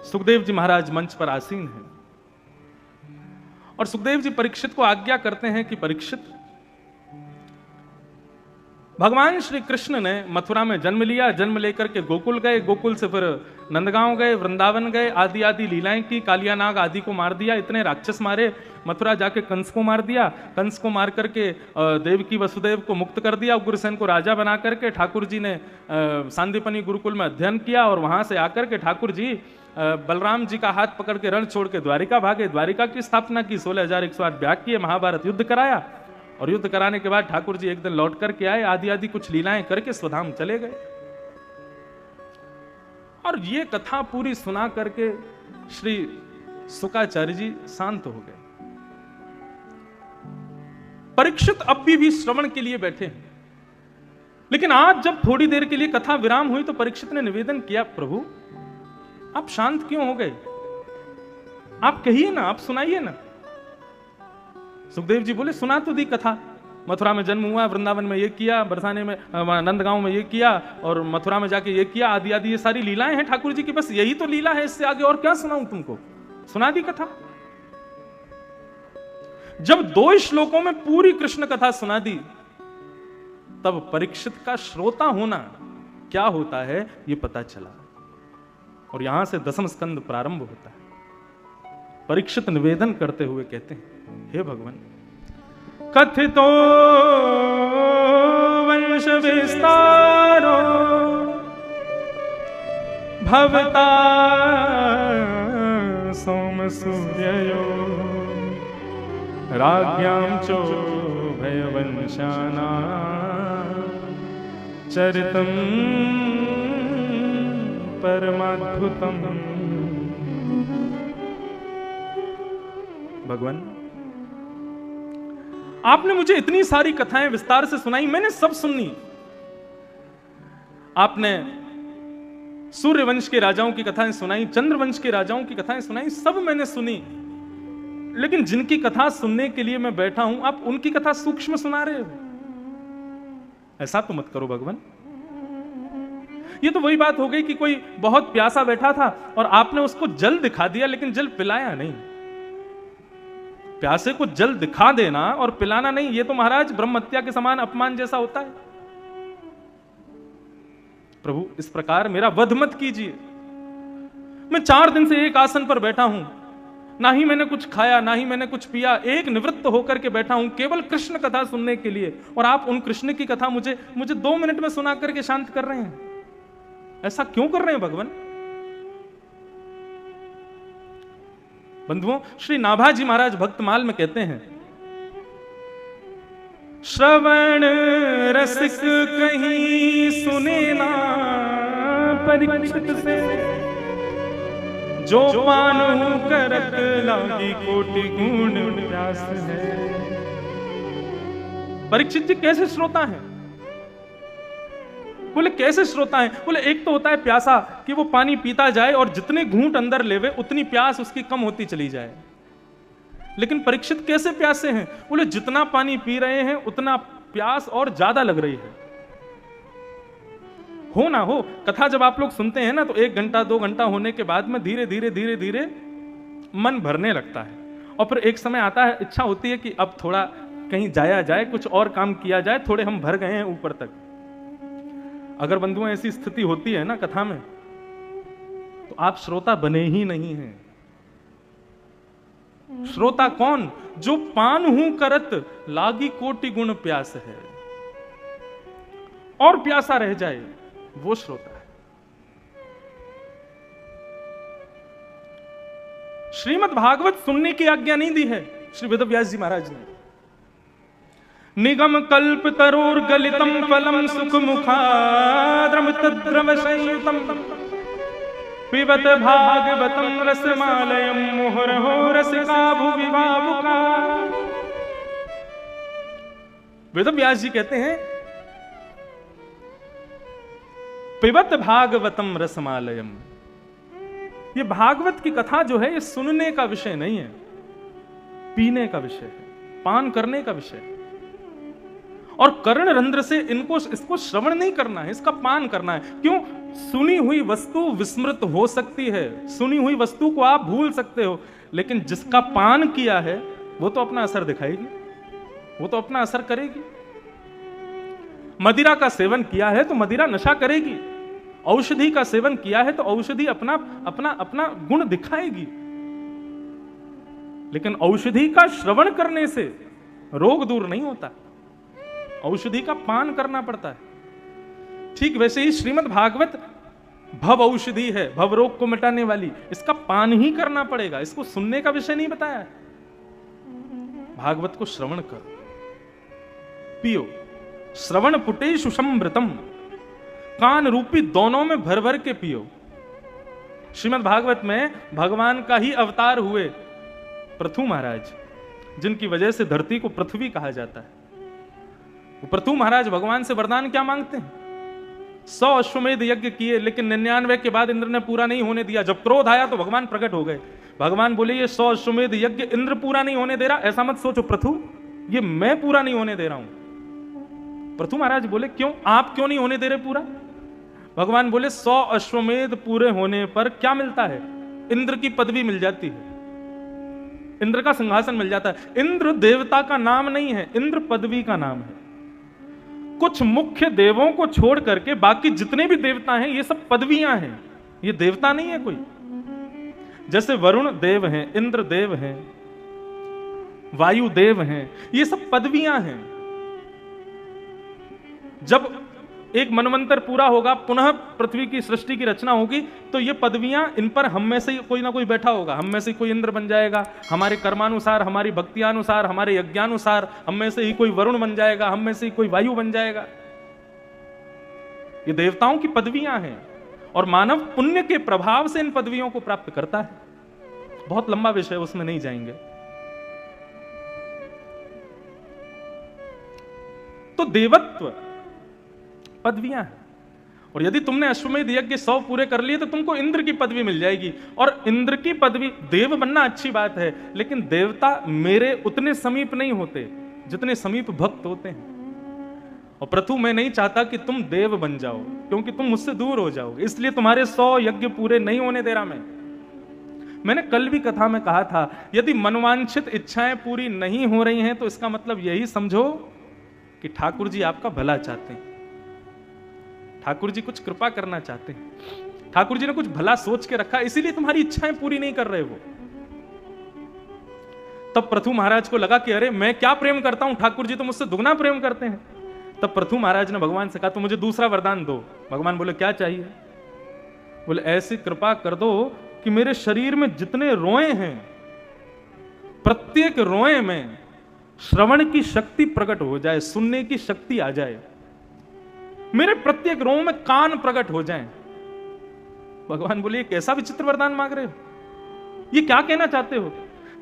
सुखदेव जी महाराज मंच पर आसीन हैं और सुखदेव जी परीक्षित को आज्ञा करते हैं कि परीक्षित, भगवान श्री कृष्ण ने मथुरा में जन्म लिया, जन्म लेकर के गोकुल गए, गोकुल से फिर नंदगांव गए, वृंदावन गए, आदि आदि लीलाएं की, कालिया नाग आदि को मार दिया, इतने राक्षस मारे, मथुरा जाके कंस को मार दिया, कंस को मार करके देवकी वसुदेव को मुक्त कर दिया, उग्रसेन को राजा बना करके ठाकुर जी ने सांदीपनी गुरुकुल में अध्ययन किया और वहां से आकर के ठाकुर जी बलराम जी का हाथ पकड़ के रण छोड़ के द्वारिका भागे, द्वारिका की स्थापना की, 16,108 याग किए, महाभारत युद्ध कराया और युद्ध कराने के बाद ठाकुर जी एक दिन लौट करके आए, आदि आदि कुछ लीलाएं करके स्वधाम चले गए। और ये कथा पूरी सुना करके श्री शुकाचार्य जी शांत हो गए। परीक्षित अब भी श्रवण के लिए बैठे हैं, लेकिन आज जब थोड़ी देर के लिए कथा विराम हुई तो परीक्षित ने निवेदन किया, प्रभु आप शांत क्यों हो गए? आप कहिए ना, आप सुनाइए ना। सुखदेव जी बोले, सुना तो दी कथा, मथुरा में जन्म हुआ, वृंदावन में ये किया, बरसाने में नंदगांव में ये किया और मथुरा में जाके ये किया, आदि आदि ये सारी लीलाएं हैं ठाकुर जी की, बस यही तो लीला है, इससे आगे और क्या सुनाऊं तुमको? सुना दी कथा। जब 2 श्लोकों में पूरी कृष्ण कथा सुना दी, तब परीक्षित का श्रोता होना क्या होता है ये पता चला और यहां से दसम स्कंद प्रारंभ होता है। परीक्षित निवेदन करते हुए कहते हैं, हे भगवान, कथितो वंश विस्तारो भवता सोम सूर्ययो राज्ञां चो भयवंशाना चरितं परमाद्भुतम्। भगवान, आपने मुझे इतनी सारी कथाएं विस्तार से सुनाई, मैंने सब सुनी। आपने सूर्यवंश के राजाओं की कथाएं सुनाई, चंद्रवंश के राजाओं की कथाएं सुनाई, सब मैंने सुनी। लेकिन जिनकी कथा सुनने के लिए मैं बैठा हूं, आप उनकी कथा सूक्ष्म सुना रहे हो। ऐसा तो मत करो भगवान। ये तो वही बात हो गई कि कोई बहुत प्यासा बैठा था और आपने उसको जल दिखा दिया, लेकिन जल पिलाया नहीं। प्यासे को जल दिखा देना और पिलाना नहीं, ये तो महाराज ब्रह्म हत्या के समान अपमान जैसा होता है। प्रभु, इस प्रकार मेरा वध मत कीजिए। मैं 4 दिन से एक आसन पर बैठा हूं, ना ही मैंने कुछ खाया, ना ही मैंने कुछ पिया, एक निवृत्त होकर के बैठा हूं केवल कृष्ण कथा सुनने के लिए, और आप उन कृष्ण की कथा मुझे 2 मिनट में सुना करके शांत कर रहे हैं। ऐसा क्यों कर रहे हैं भगवान? बंधुओं, श्री नाभाजी महाराज भक्तमाल में कहते हैं, श्रवण रसिक कहीं सुने ना परीक्षित से, जो पानु करत लागी कोटि गुण प्यास है। परीक्षित जी कैसे श्रोता हैं? बोले कैसे श्रोता है? बोले एक तो होता है प्यासा कि वो पानी पीता जाए और जितने घूंट अंदर लेवे उतनी प्यास उसकी कम होती चली जाए। लेकिन परीक्षित कैसे प्यासे हैं? बोले जितना पानी पी रहे हैं उतना प्यास और ज्यादा लग रही है। हो ना हो, कथा जब आप लोग सुनते हैं ना तो 1 घंटा 2 घंटा होने के बाद में धीरे धीरे धीरे धीरे मन भरने लगता है और फिर एक समय आता है, इच्छा होती है कि अब थोड़ा कहीं जाया जाए, कुछ और काम किया जाए, थोड़े हम भर गए हैं ऊपर तक। अगर बंधुओं ऐसी स्थिति होती है ना कथा में, तो आप श्रोता बने ही नहीं हैं। श्रोता कौन? जो पान हूं करत लागी कोटि गुण प्यास है, और प्यासा रह जाए, वो श्रोता है। श्रीमद् भागवत सुनने की आज्ञा नहीं दी है श्री वेदव्यास जी महाराज ने। निगम कल्प तरोर गलितम फलम सुख मुखाद्रम तद्रव संयुतम पिबत भागवतम रसमालयम मुहुर्हो रसिका भुवि भावुका। वेदव्यास जी कहते हैं, पिबत भागवतम रसमालयम, ये भागवत की कथा जो है ये सुनने का विषय नहीं है, पीने का विषय है, पान करने का विषय है। और कर्ण रंध्र से इसको श्रवण नहीं करना है, इसका पान करना है। क्यों? सुनी हुई वस्तु विस्मृत हो सकती है, सुनी हुई वस्तु को आप भूल सकते हो, लेकिन जिसका पान किया है वो तो अपना असर दिखाएगी, वो तो अपना असर करेगी। मदिरा का सेवन किया है तो मदिरा नशा करेगी, औषधि का सेवन किया है तो औषधि अपना अपना अपना गुण दिखाएगी। लेकिन औषधि का श्रवण करने से रोग दूर नहीं होता, औषधि का पान करना पड़ता है। ठीक वैसे ही श्रीमद् भागवत भव औषधि है, भव रोग को मिटाने वाली, इसका पान ही करना पड़ेगा, इसको सुनने का विषय नहीं बताया है। भागवत को श्रवण करो, पियो। श्रवण पुटे सुषमृतम, कान रूपी दोनों में भर भर के पियो। श्रीमद् भागवत में भगवान का ही अवतार हुए पृथु महाराज, जिनकी वजह से धरती को पृथ्वी कहा जाता है। पृथु महाराज भगवान से वरदान क्या मांगते हैं? 100 अश्वमेध यज्ञ किए, लेकिन 99 के बाद इंद्र ने पूरा नहीं होने दिया। जब क्रोध आया तो भगवान प्रकट हो गए। भगवान बोले, ये 100 अश्वमेध यज्ञ इंद्र पूरा नहीं होने दे रहा, ऐसा मत सोचो पृथु, ये मैं पूरा नहीं होने दे रहा हूं। पृथु महाराज बोले, क्यों? आप क्यों नहीं होने दे रहे पूरा? भगवान बोले, 100 अश्वमेध पूरे होने पर क्या मिलता है? इंद्र की पदवी मिल जाती है, इंद्र का सिंहासन मिल जाता है। इंद्र देवता का नाम नहीं है, इंद्र पदवी का नाम है। कुछ मुख्य देवों को छोड़ करके बाकी जितने भी देवता हैं ये सब पदवियां हैं, ये देवता नहीं है कोई। जैसे वरुण देव हैं, इंद्र देव हैं, वायु देव हैं, ये सब पदवियां हैं। जब एक मनवंतर पूरा होगा, पुनः पृथ्वी की सृष्टि की रचना होगी, तो ये पदवियां, इन पर हम में से कोई ना कोई बैठा होगा। हम में से कोई इंद्र बन जाएगा, हमारे कर्मानुसार, हमारी भक्तियानुसार, हमारे यज्ञानुसार। हम में से ही कोई वरुण बन जाएगा, हम में से ही कोई वायु बन जाएगा। ये देवताओं की पदवियां हैं और मानव पुण्य के प्रभाव से इन पदवियों को प्राप्त करता है। बहुत लंबा विषय, उसमें नहीं जाएंगे। तो देवत्व पदवियां हैं, और यदि तुमने अश्वमेध यज्ञ 100 पूरे कर लिए तो तुमको इंद्र की पदवी मिल जाएगी। और इंद्र की पदवी, देव बनना अच्छी बात है, लेकिन देवता मेरे उतने समीप नहीं होते जितने समीप भक्त होते हैं। और पृथु, मैं नहीं चाहता कि तुम देव बन जाओ, क्योंकि तुम मुझसे दूर हो जाओगे, इसलिए तुम्हारे 100 यज्ञ पूरे नहीं होने दे रहा मैं। मैंने कल भी कथा में कहा था, यदि मनवांछित इच्छाएं पूरी नहीं हो रही हैं तो इसका मतलब यही समझो कि ठाकुर जी आपका भला चाहते हैं, ठाकुर जी कुछ कृपा करना चाहते हैं, ठाकुर जी ने कुछ भला सोच के रखा, इसीलिए तुम्हारी इच्छाएं पूरी नहीं कर रहे वो। तब पृथु महाराज को लगा कि अरे मैं क्या प्रेम करता हूं, ठाकुर जी तो मुझसे दुगना प्रेम करते हैं। तब पृथु महाराज ने भगवान से कहा, तो मुझे दूसरा वरदान दो। भगवान बोले, क्या चाहिए? बोले, ऐसी कृपा कर दो कि मेरे शरीर में जितने रोए हैं प्रत्येक रोए में श्रवण की शक्ति प्रकट हो जाए, सुनने की शक्ति आ जाए, मेरे प्रत्येक रोए में कान प्रकट हो जाएं। भगवान बोले, कैसा विचित्र वरदान मांग रहे हो, ये क्या कहना चाहते हो?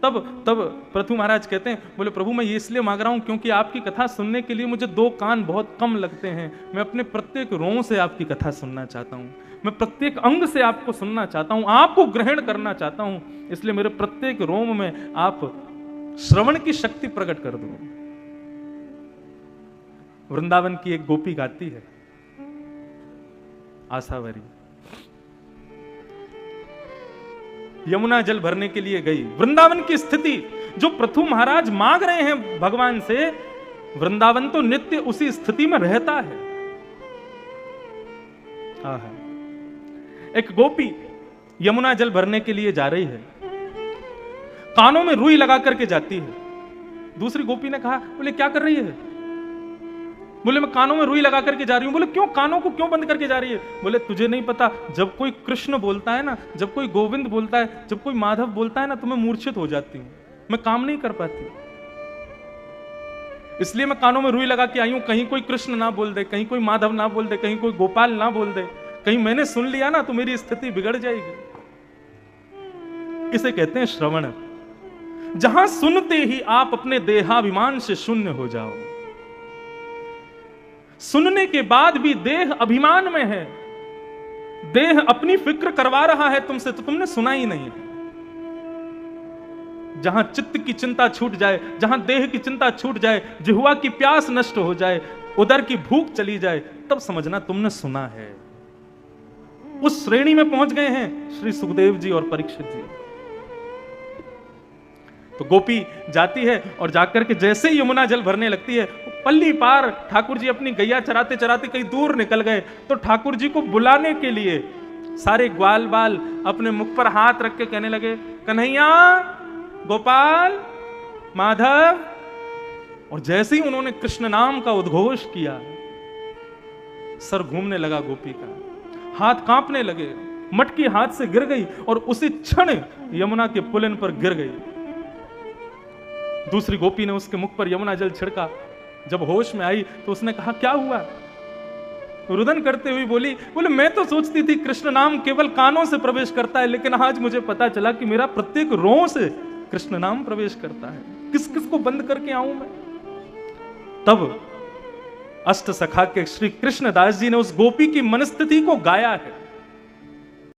तब पृथु महाराज कहते हैं, बोले प्रभु मैं ये इसलिए मांग रहा हूं क्योंकि आपकी कथा सुनने के लिए मुझे 2 कान बहुत कम लगते हैं। मैं अपने प्रत्येक रों से आपकी कथा सुनना चाहता हूं, मैं प्रत्येक अंग से आपको सुनना चाहता हूं, आपको ग्रहण करना चाहता हूं, इसलिए मेरे प्रत्येक रोम में आप श्रवण की शक्ति प्रकट कर दो। वृंदावन की एक गोपी गाती है, आशावरी, यमुना जल भरने के लिए गई। वृंदावन की स्थिति जो पृथु महाराज मांग रहे हैं भगवान से, वृंदावन तो नित्य उसी स्थिति में रहता है। एक गोपी यमुना जल भरने के लिए जा रही है, कानों में रुई लगा करके जाती है। दूसरी गोपी ने कहा, बोले क्या कर रही है? बोले मैं कानों में रुई लगा करके जा रही हूं। बोले क्यों, कानों को क्यों बंद करके जा रही है? बोले तुझे नहीं पता, जब कोई कृष्ण बोलता है ना, जब कोई गोविंद बोलता है, जब कोई माधव बोलता है ना, तो मैं मूर्छित हो जाती हूं, मैं काम नहीं कर पाती, इसलिए मैं कानों में रुई लगा के आई हूं। कहीं कोई कृष्ण ना बोल दे, कहीं कोई माधव ना बोल दे, कहीं कोई गोपाल ना बोल दे, कहीं मैंने सुन लिया ना तो मेरी स्थिति बिगड़ जाएगी। इसे कहते हैं श्रवण, जहां सुनते ही आप अपने देहाभिमान से शून्य हो जाओ। सुनने के बाद भी देह अभिमान में है, देह अपनी फिक्र करवा रहा है तुमसे, तो तुमने सुना ही नहीं है। जहां चित्त की चिंता छूट जाए, जहां देह की चिंता छूट जाए, जिह्वा की प्यास नष्ट हो जाए, उदर की भूख चली जाए, तब समझना तुमने सुना है। उस श्रेणी में पहुंच गए हैं श्री सुखदेव जी और परीक्षित जी। तो गोपी जाती है और जाकर के जैसे ही यमुना जल भरने लगती है, पल्ली पार ठाकुर जी अपनी गैया चराते चराते कहीं दूर निकल गए, तो ठाकुर जी को बुलाने के लिए सारे ग्वाल बाल अपने मुख पर हाथ रख के कहने लगे, कन्हैया, गोपाल, माधव। और जैसे ही उन्होंने कृष्ण नाम का उद्घोष किया, सर घूमने लगा गोपी का, हाथ कांपने लगे, मटकी हाथ से गिर गई और उसी क्षण यमुना के पुलिन पर गिर गई। दूसरी गोपी ने उसके मुख पर यमुना जल छिड़का। जब होश में आई तो उसने कहा, क्या हुआ? रुदन करते हुए बोले मैं तो सोचती थी कृष्ण नाम केवल कानों से प्रवेश करता है, लेकिन आज मुझे पता चला कि मेरा प्रत्येक रों से कृष्ण नाम प्रवेश करता है। किस किस को बंद करके आऊं मैं? तब अष्ट सखा के श्री कृष्णदास जी ने उस गोपी की मनस्थिति को गाया है।